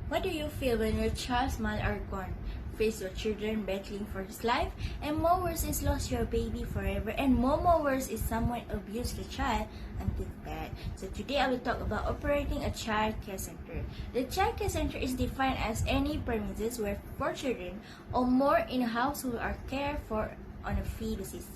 What do you feel when your child's smile are gone? Face your children battling for his life, and more worse is lost your baby forever, and more worse is someone abused the child until death. So today I will talk about operating a child care center. The child care center is defined as any premises where 4 children or more in a household are cared for on a fee basis.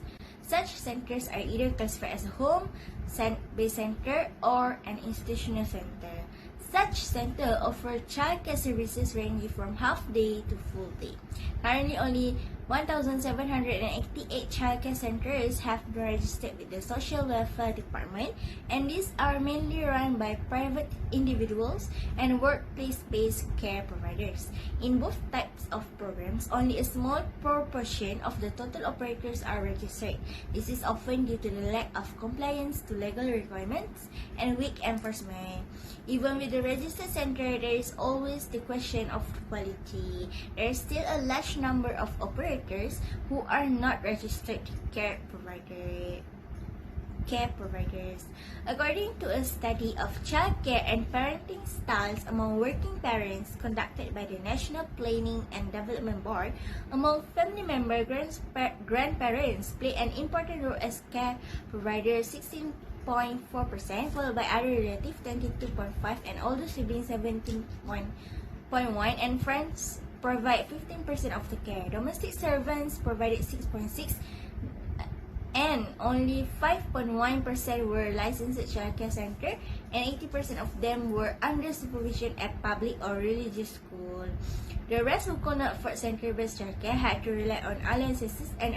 Such centers are either classified as a home-based center or an institutional center. Such center offer childcare services ranging from half day to full day. Currently, only 1,788 childcare centers have been registered with the Social Welfare Department, and these are mainly run by private individuals and workplace-based care providers. In both types of programs, only a small proportion of the total operators are registered. This is often due to the lack of compliance to legal requirements and weak enforcement. Even with the registered center, there is always the question of quality. There is still a large number of operators who are not registered care providers. According to a study of childcare and parenting styles among working parents conducted by the National Planning and Development Board, among family members, grandparents play an important role as care providers 16.4%, followed by other relatives 22.5%, and older siblings 17.1%, and friends provide 15% of the care. Domestic servants provided 6.6%, and only 5.1% were licensed at childcare center, and 80% of them were under supervision at public or religious school. The rest who could not afford center-based childcare had to rely on alliances and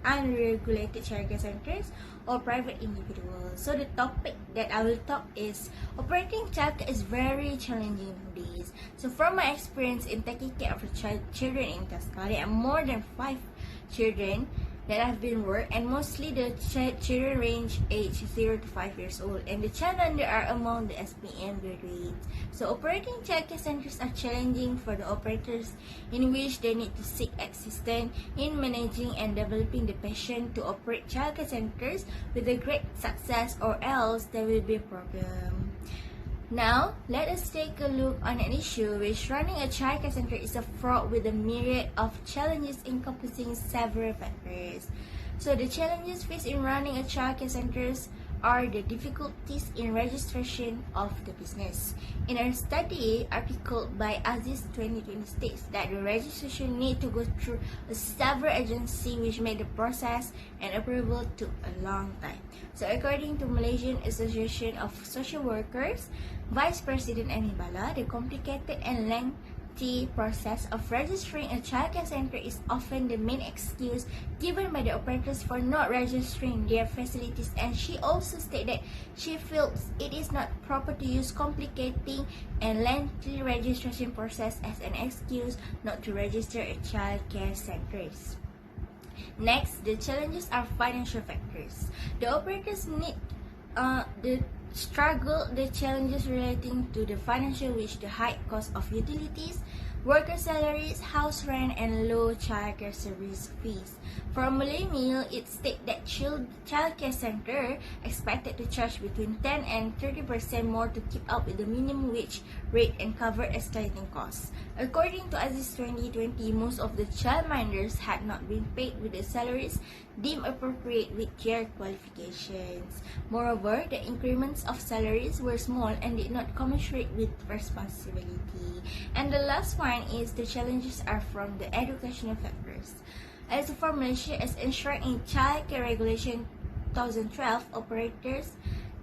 unregulated childcare centers or private individuals. So the topic that I will talk is operating childcare is very challenging nowadays. So from my experience in taking care of children in Tascali, there are more than 5 children that have been worked, and mostly the children range age 0 to 5 years old, and the child under are among the SPM graduates. So operating childcare centers are challenging for the operators, in which they need to seek assistance in managing and developing the passion to operate childcare centers with a great success, or else there will be a problem. Now, let us take a look on an issue which running a childcare center is a fraught with a myriad of challenges encompassing several factors. So the challenges faced in running a childcare centers are the difficulties in registration of the business. In a study article by Aziz 2020 states that the registration need to go through several agencies, which made the process and approval took a long time. So according to Malaysian Association of Social Workers, Vice President Anibala, the complicated and lengthy process of registering a childcare center is often the main excuse given by the operators for not registering their facilities, and she also stated she feels it is not proper to use complicating and lengthy registration process as an excuse not to register a childcare centers. Next, the challenges are financial factors. The operators need the challenges relating to the financial, which the high cost of utilities, worker salaries, house rent, and low childcare service fees. From Malay Meal, it states that childcare center expected to charge between 10 and 30% more to keep up with the minimum wage rate and cover escalating costs. According to Aziz 2020, most of the childminders had not been paid with the salaries deemed appropriate with their qualifications. Moreover, the increments of salaries were small and did not commensurate with responsibility. And the last one is the challenges are from the educational factors. As for Malaysia, as enshrined in Childcare Regulation 2012, operators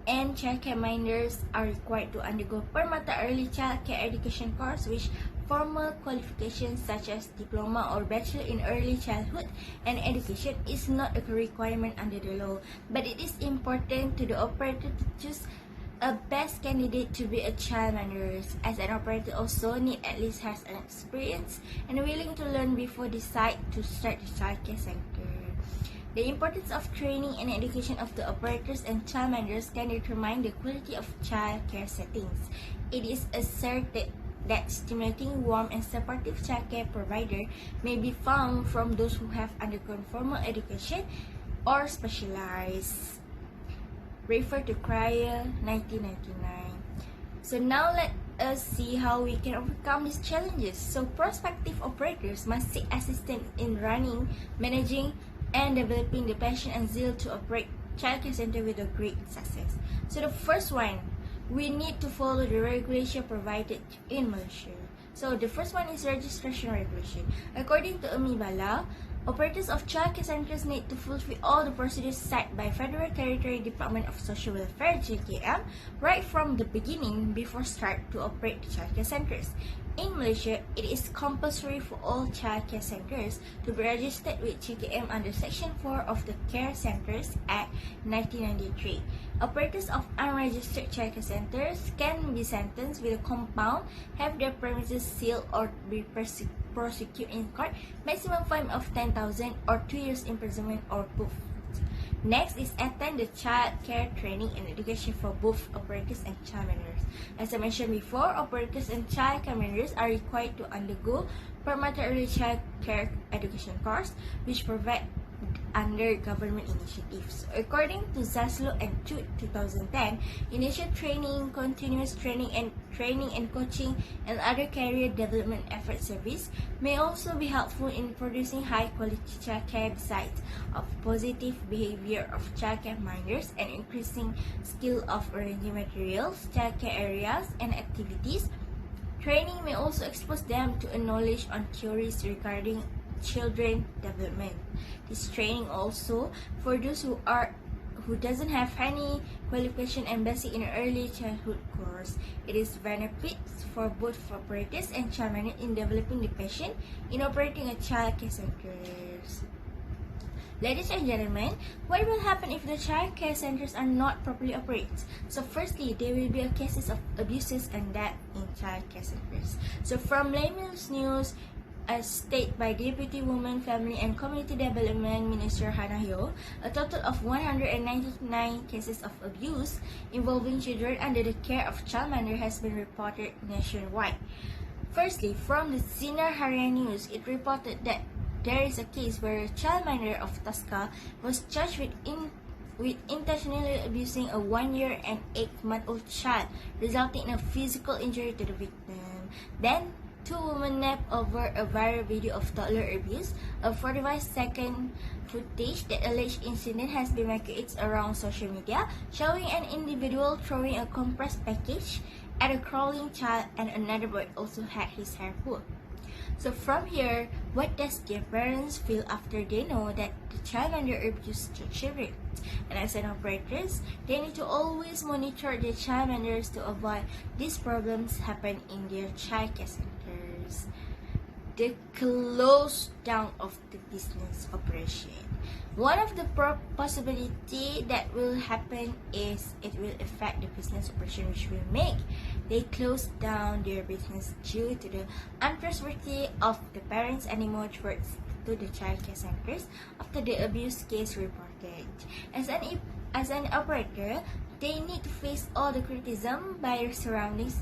and childcare minders are required to undergo Permata Early Childcare Education course, which formal qualifications such as diploma or bachelor in early childhood and education is not a requirement under the law, but it is important to the operator to choose a best candidate to be a childminder, as an operator also need at least has an experience and willing to learn before decide to start the childcare center. The importance of training and education of the operators and childminders can determine the quality of childcare settings. It is asserted that stimulating, warm, and supportive childcare provider may be found from those who have undergone formal education or specialized. Refer to Cryer 1999. So now us see how we can overcome these challenges. So prospective operators must seek assistance in running, managing, and developing the passion and zeal to operate childcare center with a great success. So the first one, we need to follow the regulation provided in Malaysia. So the first one is registration regulation. According to Bala, operators of childcare centers need to fulfill all the procedures set by Federal Territory Department of Social Welfare (JKM) right from the beginning before start to operate the childcare centers. In Malaysia, it is compulsory for all childcare centers to be registered with JKM under Section 4 of the Care Centers Act 1993. Operators of unregistered childcare centers can be sentenced with a compound, have their premises sealed, or be prosecuted in court, maximum fine of 10,000 or 2 years imprisonment or both. Next is attend the child care training and education for both operators and child managers. As I mentioned before, operators and child care managers are required to undergo preparatory child care education course, which provide under government initiatives. According to Zaslow and Chut 2010, initial training, continuous training and coaching, and other career development effort service may also be helpful in producing high quality childcare besides of positive behavior of childcare minders and increasing skill of arranging materials, childcare areas and activities. Training may also expose them to a knowledge on theories regarding children development. This training also for those who doesn't have any qualification and basic in early childhood course. It is benefits for both operators and child managers in developing the passion in operating a child care centers. Ladies and gentlemen, what will happen if the child care centers are not properly operated? So firstly, there will be cases of abuses and death in child care centers. So from Layman's News, as stated by Deputy Women, Family and Community Development Minister Hannah Hyo, a total of 199 cases of abuse involving children under the care of child manager has been reported nationwide. Firstly, from the Sinar Harian News, it reported that there is a case where a child manager of Tasca was charged with intentionally abusing a 1 year and 8-month-old child, resulting in a physical injury to the victim. Then, two women napped over a viral video of toddler abuse. A 45-second footage that alleged incident has been circulated around social media, showing an individual throwing a compressed package at a crawling child, and another boy also had his hair pulled. So from here, what does their parents feel after they know that the child under abuse their children? And as an operators, they need to always monitor their child managers to avoid these problems happen in their child care centers. The close down of the business operation. One of the possibility that will happen is it will affect the business operation, which will make they close down their business due to the untrustworthy of the parents anymore towards to the child care centers after the abuse case reported. As an operator, they need to face all the criticism by their surroundings,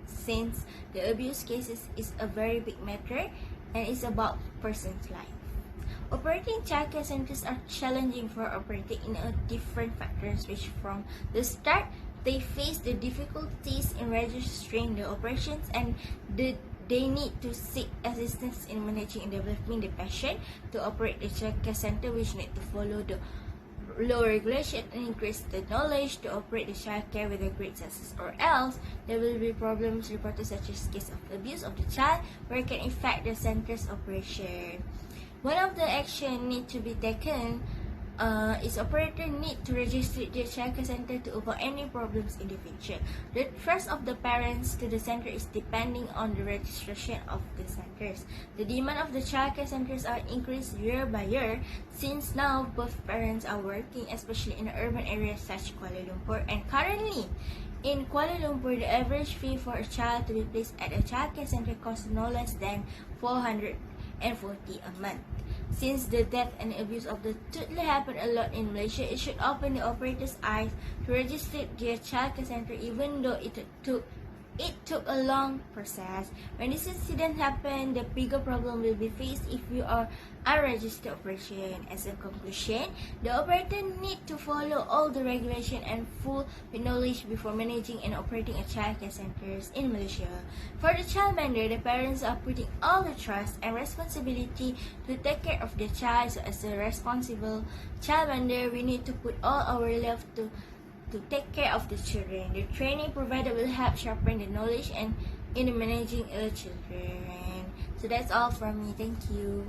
since the abuse cases is a very big matter and it's about person's life. Operating childcare centers are challenging for operating in a different factors, which from the start they face the difficulties in registering the operations, and they need to seek assistance in managing and developing the passion to operate the childcare center, which need to follow the law regulation and increase the knowledge to operate the childcare with a great success, or else there will be problems reported such as case of abuse of the child where it can affect the center's operation. One of the action need to be taken is operator need to register their childcare center to avoid any problems in the future. The trust of the parents to the center is depending on the registration of the centers. The demand of the childcare centers are increased year by year, since now both parents are working, especially in urban areas such as Kuala Lumpur. And currently, in Kuala Lumpur, the average fee for a child to be placed at a childcare center costs no less than 440 a month. Since the death and abuse of the toddler happen a lot in Malaysia, it should open the operators' eyes to register their childcare center, even though it took it took a long process. When this incident happened, the bigger problem will be faced if you are a registered operation. As a conclusion, the operator need to follow all the regulation and full knowledge before managing and operating a childcare centers in Malaysia. For the childminder, the parents are putting all the trust and responsibility to take care of the child. So as a responsible childminder, we need to put all our love to take care of the children. The training provided will help sharpen the knowledge and in managing the children. So that's all from me. Thank you.